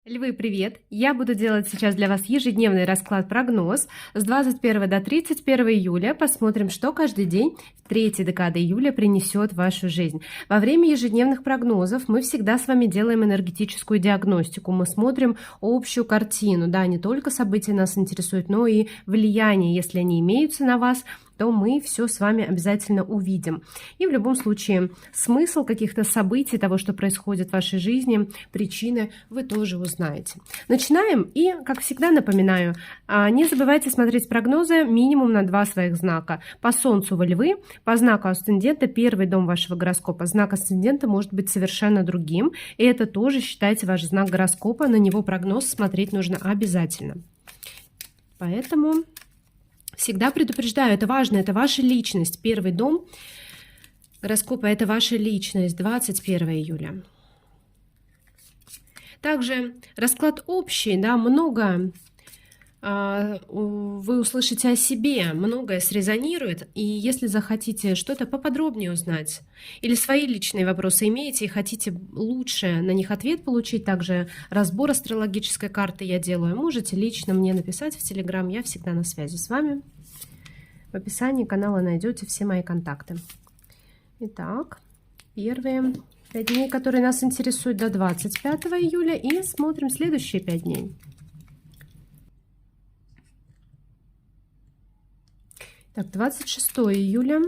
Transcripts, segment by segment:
Львы, привет! Я буду делать сейчас для вас ежедневный расклад-прогноз с 21 до 31 июля. Посмотрим, что каждый день в третьей декаде июля принесет в вашу жизнь. Во время ежедневных прогнозов мы всегда с вами делаем энергетическую диагностику. Мы смотрим общую картину. Да, не только события нас интересуют, но и влияние, если они имеются на вас, то мы все с вами обязательно увидим. И в любом случае смысл каких-то событий, того, что происходит в вашей жизни, причины вы тоже узнаете. Начинаем. И, как всегда, напоминаю, не забывайте смотреть прогнозы минимум на 2 своих знака. По Солнцу вы Львы, по знаку асцендента первый дом вашего гороскопа. Знак асцендента может быть совершенно другим, и это тоже считайте ваш знак гороскопа. На него прогноз смотреть нужно обязательно. Поэтому всегда предупреждаю, это важно, это ваша личность. Первый дом гороскопа – это ваша личность, 21 июля. Также расклад общий, да, много вы услышите о себе, многое срезонирует. И если захотите что-то поподробнее узнать или свои личные вопросы имеете и хотите лучше на них ответ получить, также разбор астрологической карты я делаю, можете лично мне написать в Telegram, я всегда на связи с вами. В описании канала найдете все мои контакты. Итак, первые 5 дней, которые нас интересуют, до 25 июля, и смотрим следующие 5 дней. Так, 26 июля.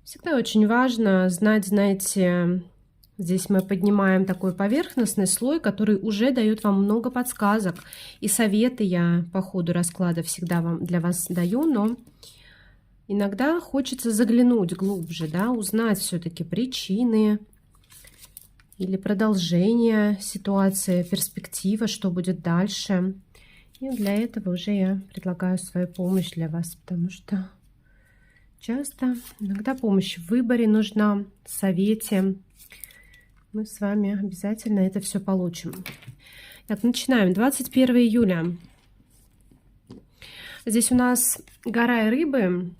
Всегда очень важно знать, знаете, здесь мы поднимаем такой поверхностный слой, который уже дает вам много подсказок. И советы я по ходу расклада всегда для вас даю, но иногда хочется заглянуть глубже, да, узнать все-таки причины или продолжение ситуации, перспектива, что будет дальше. И для этого уже я предлагаю свою помощь для вас, потому что часто, иногда помощь в выборе нужна, в совете. Мы с вами обязательно это все получим. Так, начинаем. 21 июля. Здесь у нас гора и рыбы.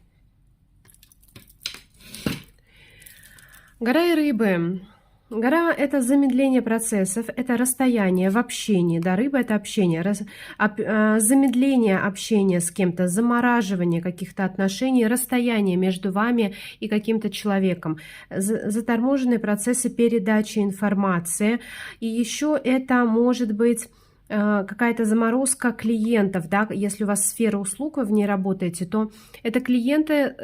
Гора и рыбы. Гора – это замедление процессов, это расстояние в общении. Да, рыба – это общение. Замедление общения с кем-то, замораживание каких-то отношений, расстояние между вами и каким-то человеком. Заторможенные процессы передачи информации. И еще это может быть какая-то заморозка клиентов, да, если у вас сфера услуг, вы в ней работаете, то это клиенты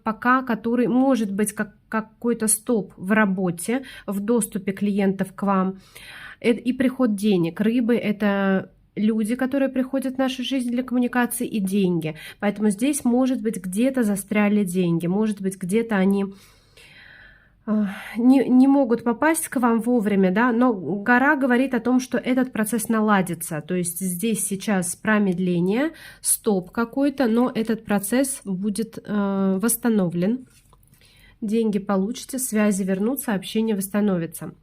пока, которые, может быть, какой-то стоп в работе, в доступе клиентов к вам, и приход денег. Рыбы – это люди, которые приходят в нашу жизнь для коммуникации, и деньги. Поэтому здесь, может быть, где-то застряли деньги, может быть, где-то они не могут попасть к вам вовремя, да, но гора говорит о том, что этот процесс наладится. То есть здесь сейчас промедление, стоп какой-то, но этот процесс будет восстановлен. Деньги получите, связи вернутся, общение восстановится.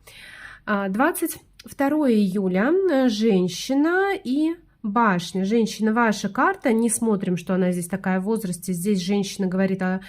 22 июля. Женщина и башня. Женщина, ваша карта. Не смотрим, что она здесь такая в возрасте. Здесь женщина говорит о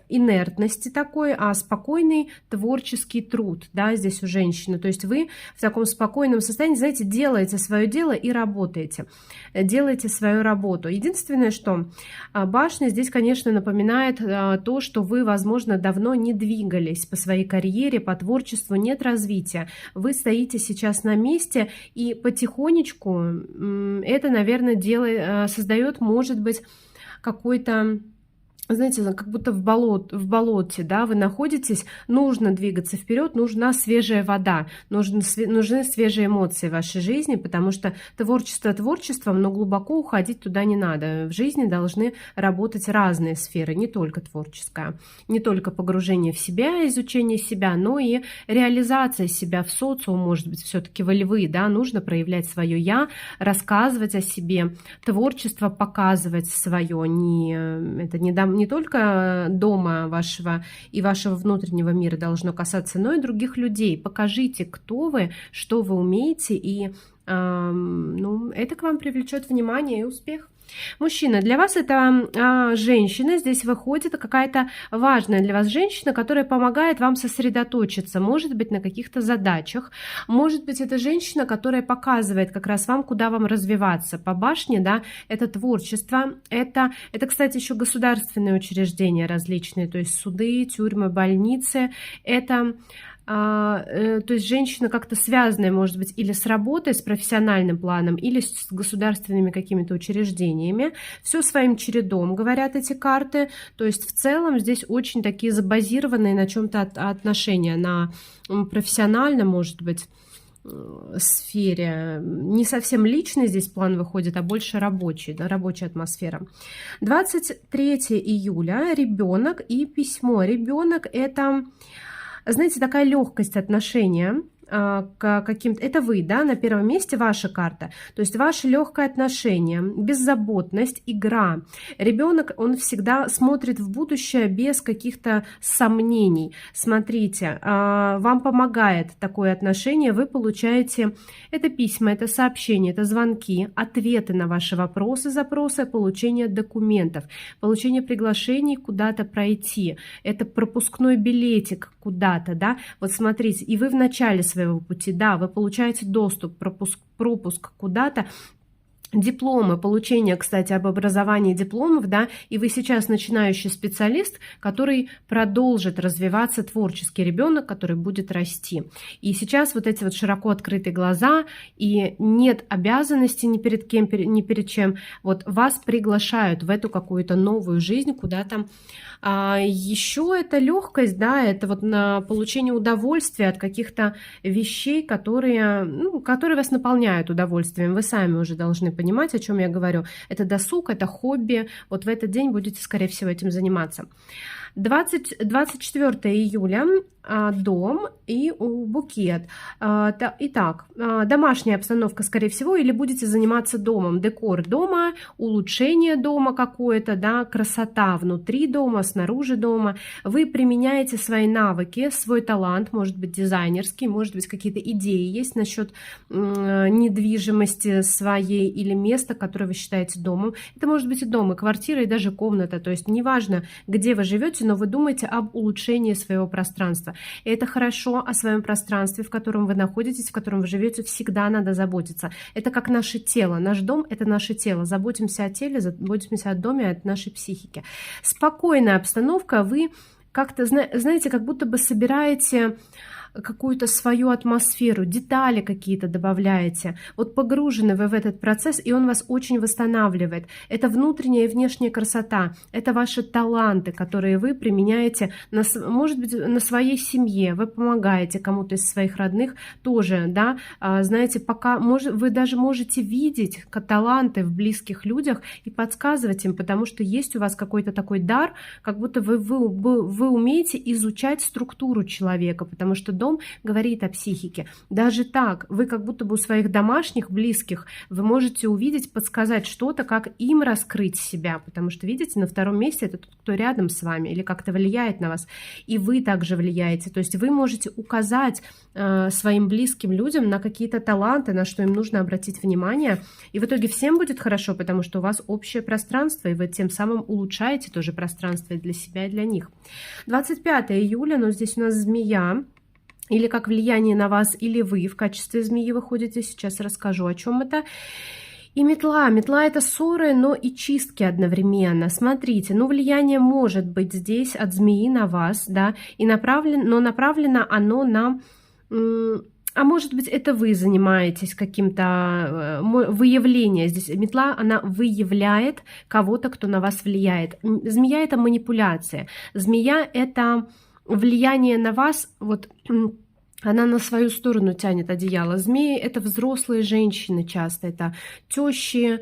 инертности такой, о спокойный творческий труд. Да, здесь у женщины. То есть вы в таком спокойном состоянии, знаете, делаете свое дело и работаете. Делаете свою работу. Единственное, что башня здесь, конечно, напоминает то, что вы, возможно, давно не двигались по своей карьере, по творчеству, нет развития. Вы стоите сейчас на месте и потихонечку это, наверное, создает, может быть, какой-то, знаете, как будто в болоте, да, вы находитесь, нужно двигаться вперед, нужна свежая вода, нужны свежие эмоции в вашей жизни, потому что творчество творчеством, но глубоко уходить туда не надо. В жизни должны работать разные сферы, не только творческая, не только погружение в себя, изучение себя, но и реализация себя в социум, может быть, все-таки вы Львы, да, нужно проявлять свое «я», рассказывать о себе, творчество показывать свое, это не только дома вашего и вашего внутреннего мира должно касаться, но и других людей. Покажите, кто вы, что вы умеете, и это к вам привлечет внимание и успех. Мужчина, для вас это женщина, здесь выходит какая-то важная для вас женщина, которая помогает вам сосредоточиться, может быть, на каких-то задачах, может быть, это женщина, которая показывает как раз вам, куда вам развиваться. По башне, да, это творчество, это, кстати, еще государственные учреждения различные, то есть суды, тюрьмы, больницы, это... то есть женщина как-то связанная, может быть, или с работой, с профессиональным планом, или с государственными какими-то учреждениями. Все своим чередом, говорят эти карты. То есть в целом здесь очень такие забазированные на чем-то отношения, на профессиональном, может быть, сфере. Не совсем личный здесь план выходит, а больше рабочий, да, рабочая атмосфера. 23 июля, ребенок и письмо. Ребенок — это... Знаете, такая легкость отношения к каким-то... Это вы, да, на первом месте ваша карта. То есть ваше легкое отношение, беззаботность, игра. Ребенок, он всегда смотрит в будущее без каких-то сомнений. Смотрите, вам помогает такое отношение, вы получаете... Это письма, это сообщения, это звонки, ответы на ваши вопросы, запросы, получение документов, получение приглашений куда-то пройти. Это пропускной билетик куда-то, да. Вот смотрите, и вы в начале своего пути, да, вы получаете доступ, пропуск куда-то, дипломы, получение, кстати, об образовании дипломов, да, и вы сейчас начинающий специалист, который продолжит развиваться, творческий ребенок, который будет расти. И сейчас вот эти вот широко открытые глаза, и нет обязанности ни перед кем, ни перед чем, вот вас приглашают в эту какую-то новую жизнь, куда-то. Еще это легкость, да, это вот на получение удовольствия от каких-то вещей, которые, которые вас наполняют удовольствием. Вы сами уже должны понимать, о чем я говорю. Это досуг, это хобби. Вот в этот день будете, скорее всего, этим заниматься. 24 июля, дом и букет. Итак, домашняя обстановка, скорее всего, или будете заниматься домом, декор дома, улучшение дома какое-то, да, красота внутри дома, снаружи дома. Вы применяете свои навыки, свой талант, может быть, дизайнерский, может быть, какие-то идеи есть насчет недвижимости своей или места, которое вы считаете домом. Это может быть и дом, и квартира, и даже комната, то есть неважно, где вы живете, но вы думаете об улучшении своего пространства. И это хорошо, о своем пространстве, в котором вы находитесь, в котором вы живете, всегда надо заботиться. Это как наше тело. Наш дом — это наше тело. Заботимся о теле, заботимся о доме, от нашей психики. Спокойная обстановка. Вы как-то, знаете, как будто бы собираете какую-то свою атмосферу, детали какие-то добавляете. Вот погружены вы в этот процесс, и он вас очень восстанавливает. Это внутренняя и внешняя красота, это ваши таланты, которые вы применяете, может быть, на своей семье, вы помогаете кому-то из своих родных тоже, да, знаете, пока вы даже можете видеть таланты в близких людях и подсказывать им, потому что есть у вас какой-то такой дар, как будто вы умеете изучать структуру человека, потому что дом говорит о психике. Даже так, вы как будто бы у своих домашних, близких, вы можете увидеть, подсказать что-то, как им раскрыть себя, потому что, видите, на втором месте это тот, кто рядом с вами или как-то влияет на вас, и вы также влияете, то есть вы можете указать своим близким людям на какие-то таланты, на что им нужно обратить внимание, и в итоге всем будет хорошо, потому что у вас общее пространство, и вы тем самым улучшаете тоже пространство и для себя, и для них. 25 июля, но здесь у нас змея, или как влияние на вас, или вы в качестве змеи выходите. Сейчас расскажу, о чем это. И метла. Метла — это ссоры, но и чистки одновременно. Смотрите, влияние может быть здесь от змеи на вас, да, и направлено оно на... А может быть, это вы занимаетесь каким-то выявлением. Здесь метла, она выявляет кого-то, кто на вас влияет. Змея — это манипуляция. Змея — это... влияние на вас, вот она на свою сторону тянет одеяло. Змеи — это взрослые женщины часто, это тещи,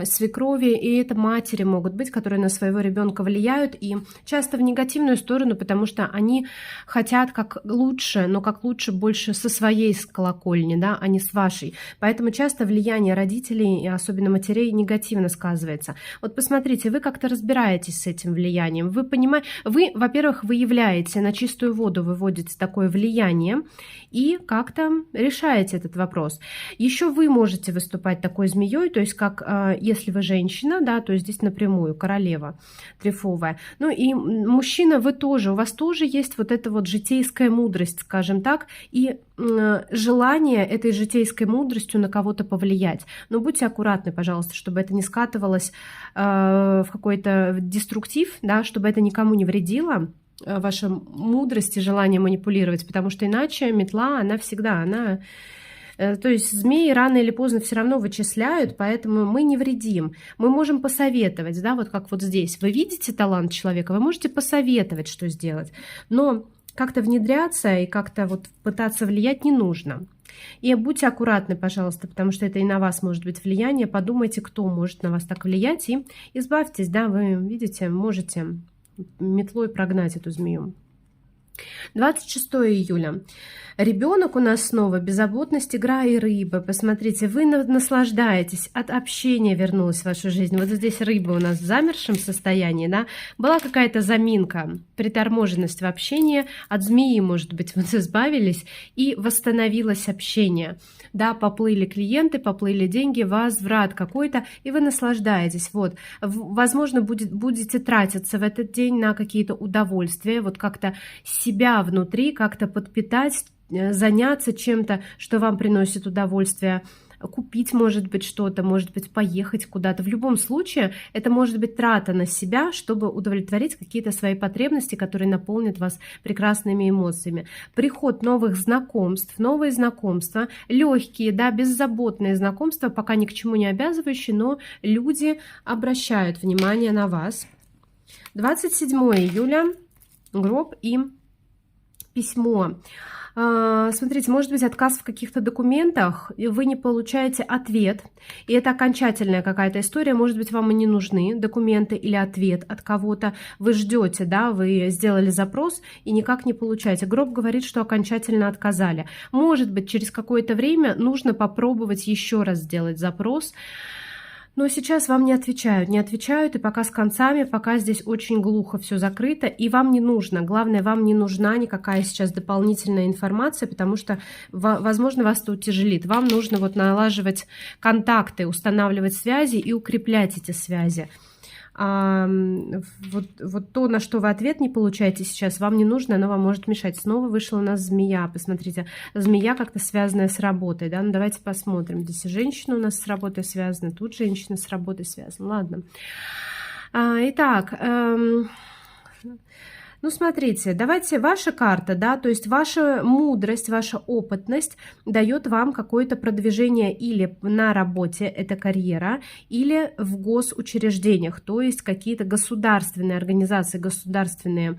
свекрови, и это матери могут быть, которые на своего ребенка влияют, и часто в негативную сторону, потому что они хотят как лучше, но как лучше больше со своей колокольни, да, а не с вашей. Поэтому часто влияние родителей, и особенно матерей, негативно сказывается. Вот посмотрите, вы как-то разбираетесь с этим влиянием. Вы понимаете, вы, во-первых, выявляете, на чистую воду выводите такое влияние, и как-то решаете этот вопрос. Еще вы можете выступать такой змеей, то есть как если вы женщина, да, то есть здесь напрямую королева трефовая. Ну и мужчина, вы тоже, у вас тоже есть вот эта вот житейская мудрость, скажем так, и желание этой житейской мудростью на кого-то повлиять. Но будьте аккуратны, пожалуйста, чтобы это не скатывалось в какой-то деструктив, да, чтобы это никому не вредило, ваша мудрость и желание манипулировать, потому что иначе метла, она всегда, то есть змеи рано или поздно все равно вычисляют, поэтому мы не вредим. Мы можем посоветовать, да, вот как вот здесь. Вы видите талант человека, вы можете посоветовать, что сделать, но как-то внедряться и как-то вот пытаться влиять не нужно. И будьте аккуратны, пожалуйста, потому что это и на вас может быть влияние. Подумайте, кто может на вас так влиять, и избавьтесь, да, вы видите, можете метлой прогнать эту змею. 26 июля. Ребенок у нас снова, беззаботность, игра и рыба. Посмотрите, вы наслаждаетесь, от общения вернулась в вашу жизнь. Вот здесь рыба у нас в замершем состоянии, да. Была какая-то заминка, приторможенность в общении, от змеи, может быть, вы избавились, и восстановилось общение. Да, поплыли клиенты, поплыли деньги, возврат какой-то, и вы наслаждаетесь. Вот, возможно, будете тратиться в этот день на какие-то удовольствия, вот как-то себя внутри, как-то подпитать, заняться чем-то, что вам приносит удовольствие, купить, может быть, что-то, может быть, поехать куда-то. В любом случае, это может быть трата на себя, чтобы удовлетворить какие-то свои потребности, которые наполнят вас прекрасными эмоциями. Приход новых знакомств, новые знакомства, легкие, да, беззаботные знакомства, пока ни к чему не обязывающие, но люди обращают внимание на вас. 27 июля, гроб и письмо. Смотрите, может быть отказ в каких-то документах, и вы не получаете ответ, и это окончательная какая-то история, может быть, вам и не нужны документы или ответ от кого-то, вы ждете, да, вы сделали запрос и никак не получаете. Гроб говорит, что окончательно отказали. Может быть, через какое-то время нужно попробовать еще раз сделать запрос, но сейчас вам не отвечают, и пока с концами, пока здесь очень глухо все закрыто, и вам не нужно, главное, вам не нужна никакая сейчас дополнительная информация, потому что, возможно, вас это утяжелит. Вам нужно вот налаживать контакты, устанавливать связи и укреплять эти связи. Вот то, на что вы ответ не получаете сейчас, вам не нужно, оно вам может мешать. Снова вышла у нас змея, посмотрите, змея как-то связанная с работой, да, ну давайте посмотрим, здесь женщина у нас с работой связана, тут женщина с работой связана, ладно. Итак, ну, смотрите, давайте ваша карта, да, то есть ваша мудрость, ваша опытность дает вам какое-то продвижение или на работе, это карьера, или в госучреждениях, то есть какие-то государственные организации, государственные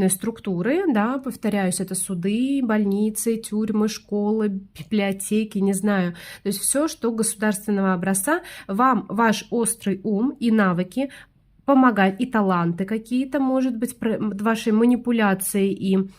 структуры, да, повторяюсь, это суды, больницы, тюрьмы, школы, библиотеки, не знаю, то есть все, что государственного образца, вам ваш острый ум и навыки помогать, и таланты какие-то, может быть, вашей манипуляции, и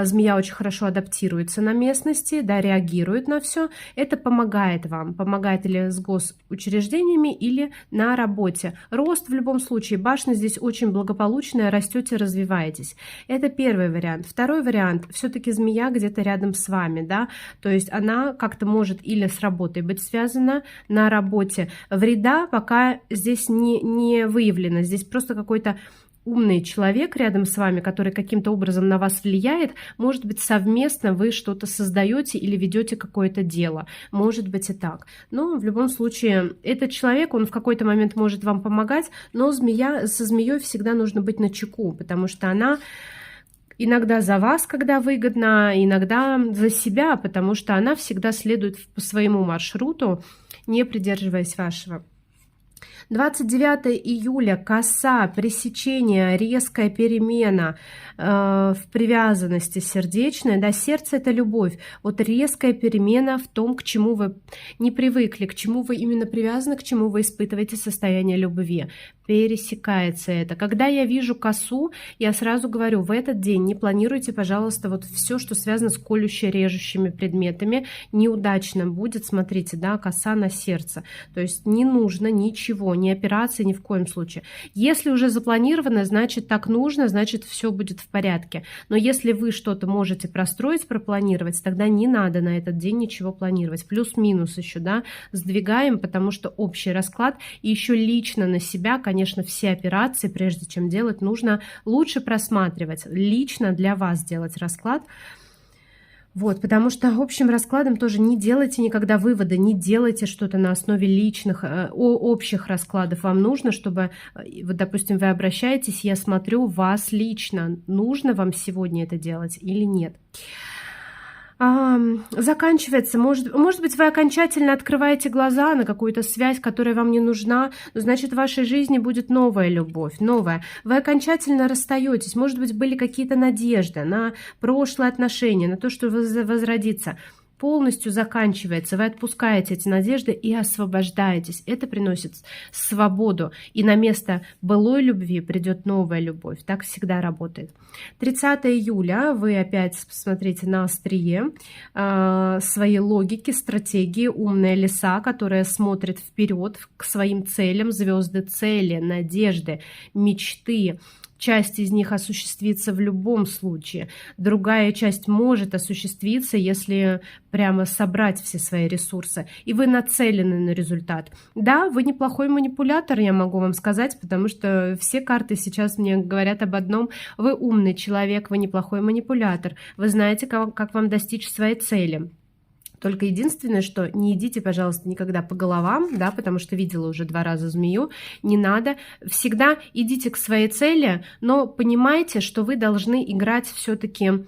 змея очень хорошо адаптируется на местности, да, реагирует на все. Это помогает вам, помогает или с госучреждениями, или на работе. Рост в любом случае, башня здесь очень благополучная, растете, развиваетесь. Это первый вариант. Второй вариант, все-таки змея где-то рядом с вами, да, то есть она как-то может или с работой быть связана на работе. Вреда пока здесь не выявлено, здесь просто какой-то умный человек рядом с вами, который каким-то образом на вас влияет, может быть, совместно вы что-то создаете или ведете какое-то дело. Может быть и так. Но в любом случае, этот человек, он в какой-то момент может вам помогать, но со змеей всегда нужно быть начеку, потому что она иногда за вас, когда выгодно, иногда за себя, потому что она всегда следует по своему маршруту, не придерживаясь вашего. 29 июля, коса, пресечение, резкая перемена в привязанности сердечной, да, сердце это любовь, вот резкая перемена в том, к чему вы не привыкли, к чему вы именно привязаны, к чему вы испытываете состояние любви, пересекается это. Когда я вижу косу, я сразу говорю, в этот день не планируйте, пожалуйста, вот все, что связано с колюще-режущими предметами, неудачно будет, смотрите, да, коса на сердце, то есть не нужно ничего ничего, ни операции, ни в коем случае. Если уже запланировано, значит так нужно, значит все будет в порядке. Но если вы что-то можете простроить, пропланировать, тогда не надо на этот день ничего планировать. Плюс-минус еще, да, сдвигаем, потому что общий расклад. И еще лично на себя, конечно, все операции, прежде чем делать, нужно лучше просматривать. Лично для вас делать расклад. Вот, потому что общим раскладом тоже не делайте никогда выводы, не делайте что-то на основе личных, общих раскладов. Вам нужно, чтобы, вот, допустим, вы обращаетесь, я смотрю вас лично, нужно вам сегодня это делать или нет. Заканчивается, может быть, вы окончательно открываете глаза на какую-то связь, которая вам не нужна, но значит, в вашей жизни будет новая любовь, новая. Вы окончательно расстаетесь, может быть, были какие-то надежды на прошлые отношения, на то, что возродится. Полностью заканчивается, вы отпускаете эти надежды и освобождаетесь. Это приносит свободу, и на место былой любви придет новая любовь. Так всегда работает. 30 июля вы опять посмотрите на острие своей логики, стратегии, умная лиса, которая смотрит вперед к своим целям, звезды цели, надежды, мечты. Часть из них осуществится в любом случае. Другая часть может осуществиться, если прямо собрать все свои ресурсы. И вы нацелены на результат. Да, вы неплохой манипулятор, я могу вам сказать, потому что все карты сейчас мне говорят об одном. Вы умный человек, вы неплохой манипулятор. Вы знаете, как вам достичь своей цели. Только единственное, что не идите, пожалуйста, никогда по головам, да, потому что видела уже 2 раза змею, не надо. Всегда идите к своей цели, но понимайте, что вы должны играть все-таки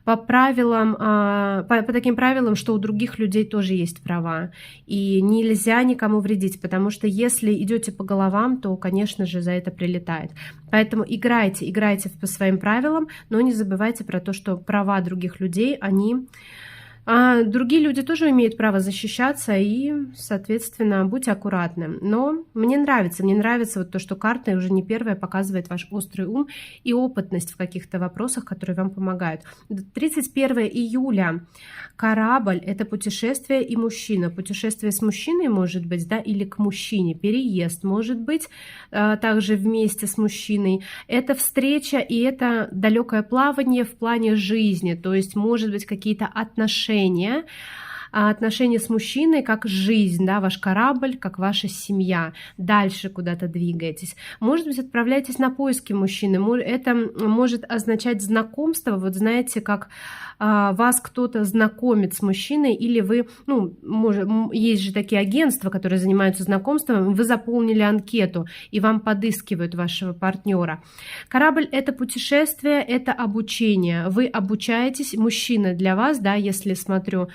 по правилам, по таким правилам, что у других людей тоже есть права. И нельзя никому вредить, потому что если идете по головам, то, конечно же, за это прилетает. Поэтому играйте по своим правилам, но не забывайте про то, что права других людей, другие люди тоже имеют право защищаться, и, соответственно, будьте аккуратны. Но мне нравится вот то, что карта уже не первая показывает ваш острый ум и опытность в каких-то вопросах, которые вам помогают. 31 июля. Корабль – это путешествие и мужчина. Путешествие с мужчиной может быть, да, или к мужчине. Переезд может быть также вместе с мужчиной. Это встреча и это далекое плавание в плане жизни. То есть, может быть, какие-то отношения с мужчиной как жизнь, да, ваш корабль, как ваша семья. Дальше куда-то двигаетесь. Может быть, отправляетесь на поиски мужчины. Это может означать знакомство. Вот знаете, как вас кто-то знакомит с мужчиной, или вы, есть же такие агентства, которые занимаются знакомством, вы заполнили анкету, и вам подыскивают вашего партнера. Корабль – это путешествие, это обучение. Вы обучаетесь, мужчина для вас, да, если смотрю,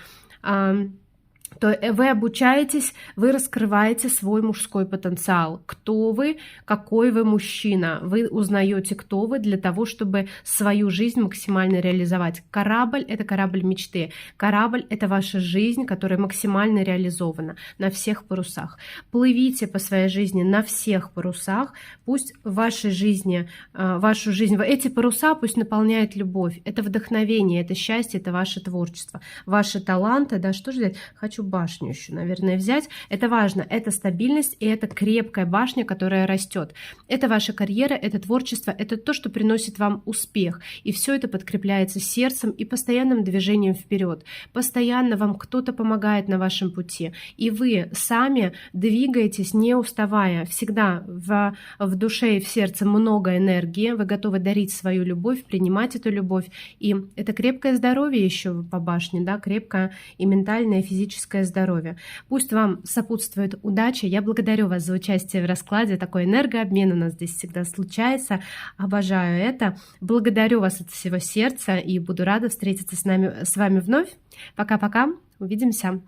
то вы обучаетесь, вы раскрываете свой мужской потенциал. Кто вы, какой вы мужчина. Вы узнаете, кто вы, для того, чтобы свою жизнь максимально реализовать. Корабль – это корабль мечты. Корабль – это ваша жизнь, которая максимально реализована на всех парусах. Плывите по своей жизни на всех парусах. Пусть в вашей жизни, вашу жизнь, эти паруса пусть наполняет любовь. Это вдохновение, это счастье, это ваше творчество. Ваши таланты, да, что же взять? Хочу башню еще, наверное, взять. Это важно, это стабильность и это крепкая башня, которая растет. Это ваша карьера, это творчество, это то, что приносит вам успех. И все это подкрепляется сердцем и постоянным движением вперед. Постоянно вам кто-то помогает на вашем пути. И вы сами двигаетесь, не уставая. Всегда в душе и в сердце много энергии. Вы готовы дарить свою любовь, принимать эту любовь. И это крепкое здоровье еще по башне, да, крепкое и ментальное, и физическое здоровья. Пусть вам сопутствует удача. Я благодарю вас за участие в раскладе. Такой энергообмен у нас здесь всегда случается. Обожаю это. Благодарю вас от всего сердца и буду рада встретиться с вами вновь. Пока-пока. Увидимся.